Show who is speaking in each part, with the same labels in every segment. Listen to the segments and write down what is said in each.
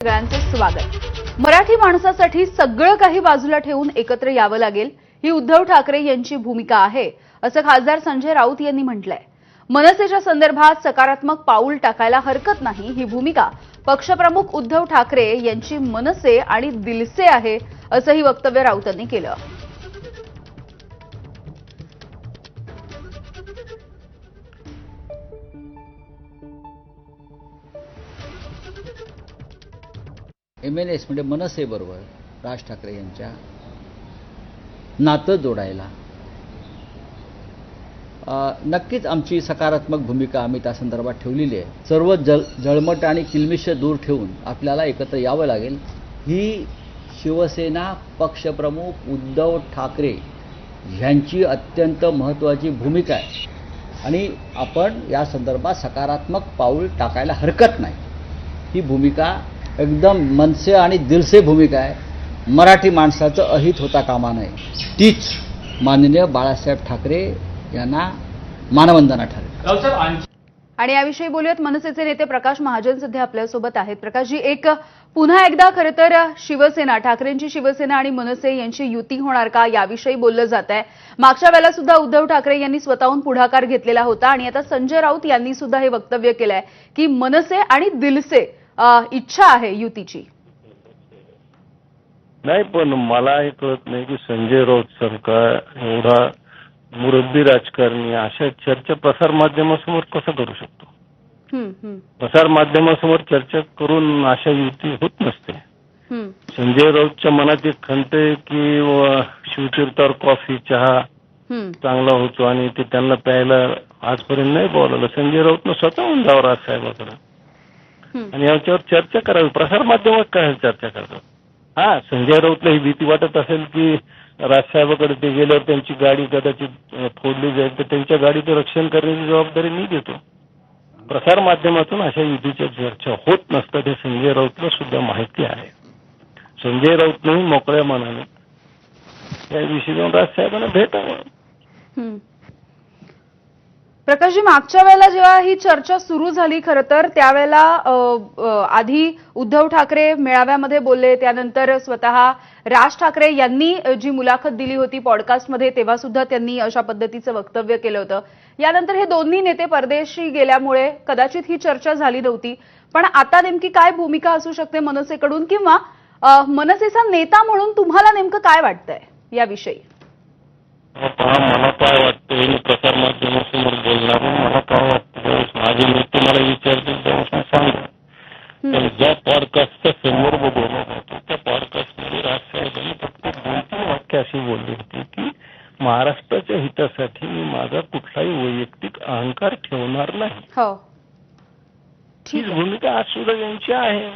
Speaker 1: सगळ्यांचे स्वागत। मराठी माणसासाठी सगळं काही बाजूला ठेवून एकत्र यावं लागेल ही उद्धव ठाकरे यांची भूमिका आहे असं खासदार संजय राऊत यांनी म्हटलंय। मनसेच्या संदर्भात सकारात्मक पाऊल टाकायला हरकत नाही ही भूमिका पक्षप्रमुख उद्धव ठाकरे यांची मनसे आणि दिलसे आहे असंही वक्तव्य राऊतांनी केलं।
Speaker 2: MNS म्हणजे मनसेबरोबर राज ठाकरे यांच्या नातं जोडायला नक्कीच आमची सकारात्मक भूमिका आम्ही त्या संदर्भात ठेवलेली आहे। सर्व जळमट आणि किलमिश दूर ठेवून आपल्याला एकत्र यावं लागेल ही शिवसेना पक्षप्रमुख उद्धव ठाकरे यांची अत्यंत महत्त्वाची भूमिका आहे आणि आपण या संदर्भात सकारात्मक पाऊल टाकायला हरकत नाही। ही भूमिका एकदम मनसे आणि दिलसे भूमिका आहे। मराठी माणसाचं अहित होता कामा नये तीच माननीय बाळासाहेब ठाकरे यांना मानवंदना ठरेल।
Speaker 1: आणि याविषयी बोलूयात मनसेचे नेते प्रकाश महाजन सध्या आपल्यासोबत आहेत। प्रकाशजी, पुन्हा एकदा खरं तर शिवसेना ठाकरेंची शिवसेना आणि मनसे यांची युती होणार का याविषयी बोललं जात आहे। मागच्या वेळेला सुद्धा उद्धव ठाकरे यांनी स्वतःहून पुढाकार घेतलेला होता आणि आता संजय राऊत यांनी सुद्धा हे वक्तव्य केलंय की मनसे आणि दिलसे इच्छा आहे युतीची।
Speaker 3: नाही, पण मला हे कळत नाही की संजय राऊत सरकार एवढा मुरब्बी राजकारणी अशा चर्चा प्रसार माध्यमासमोर कसं करू शकतो। प्रसार माध्यमासमोर चर्चा करून अशा युती होत नसते। संजय राऊतच्या मनात एक खंत आहे की शिवतीर्थावर कॉफी चहा चांगला होतो आणि ते त्यांना प्यायला आजपर्यंत नाही बोलावलं। संजय राऊतनं स्वतःहून जावं राजसाहेबांकडे आणि याच्यावर चर्चा करावी। प्रसार माध्यमात काय चर्चा करतात। हा, संजय राऊतला ही भीती वाटत असेल की राजसाहेबांकडे ते गेल्यावर त्यांची गाडी कदाचित फोडली जाईल तर त्यांच्या गाडीचं रक्षण करण्याची जबाबदारी मी घेतो। प्रसार माध्यमातून अशा युतीच्या चर्चा होत नसतात हे संजय राऊतला सुद्धा माहिती आहे। संजय राऊतनेही मोकळ्या मनाने या विषयी जाऊन राजसाहेबांना भेटावं।
Speaker 1: प्रकाशजी, मागच्या वेळेला जेव्हा ही चर्चा सुरू झाली खरं तर त्यावेळेला आधी उद्धव ठाकरे मेळाव्यामध्ये बोलले, त्यानंतर स्वतः राज ठाकरे यांनी जी मुलाखत दिली होती पॉडकास्टमध्ये तेव्हा सुद्धा त्यांनी अशा पद्धतीचं वक्तव्य केलं होतं। यानंतर हे दोन्ही नेते परदेशी गेल्यामुळे कदाचित ही चर्चा झाली नव्हती, पण आता नेमकी काय भूमिका असू शकते मनसेकडून किंवा मनसेचा नेता म्हणून तुम्हाला नेमकं काय वाटतंय याविषयी?
Speaker 3: मला काय वाटतं प्रसार माध्यमासमोर बोलणार मला काय वाटतं माझे नेते मला विचारतील तेव्हा सांगा। ज्या पॉडकास्टचा संदर्भ बोलला जातो त्या पॉडकास्टमध्ये राजसाहेबांनी फक्त 2-3 वाक्य अशी बोलली होती की महाराष्ट्राच्या हितासाठी मी माझा कुठलाही वैयक्तिक अहंकार ठेवणार नाही।
Speaker 1: हो,
Speaker 3: ही भूमिका आज सुद्धा यांची आहे।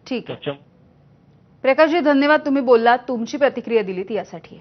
Speaker 1: ठीक आहे प्रकाशजी, धन्यवाद तुम्ही बोललात, तुमची प्रतिक्रिया दिलीत यासाठी।